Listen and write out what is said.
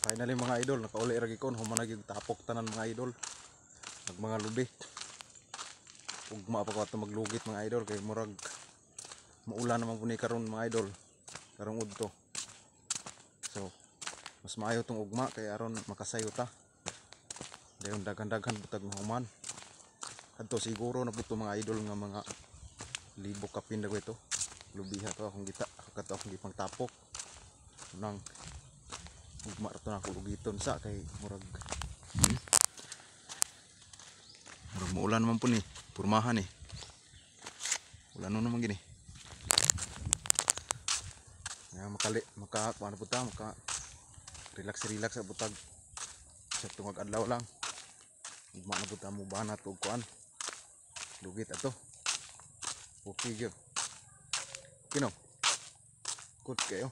Finally mga idol, nakauli ra gyud ko human gyud tapok tanan mga idol. Ag mga lubi. Ugma pa ko ato maglugit mga idol kay murag maulan naman pud ni karon mga idol. Karong udto. So, mas maayo tong ugma kay aron makasayo ta. Dayon daghan-daghan butag mahuman. Adto siguro na puto mga idol nga mga libo kapin daw ito. Lubiha to akong gita, ako kato akong gipang tapok. Nang ugma ra to na ako lugiton sa kay murag maulan naman po ni, purmahan eh. Ulan naman gini. Ya maka kuan po ta, maka relax sa butag. Sa tungag adlaw lang. Ugma na po ta mo banat og kuan. Lugit ato. Okay gyud. Kino? Good kayo.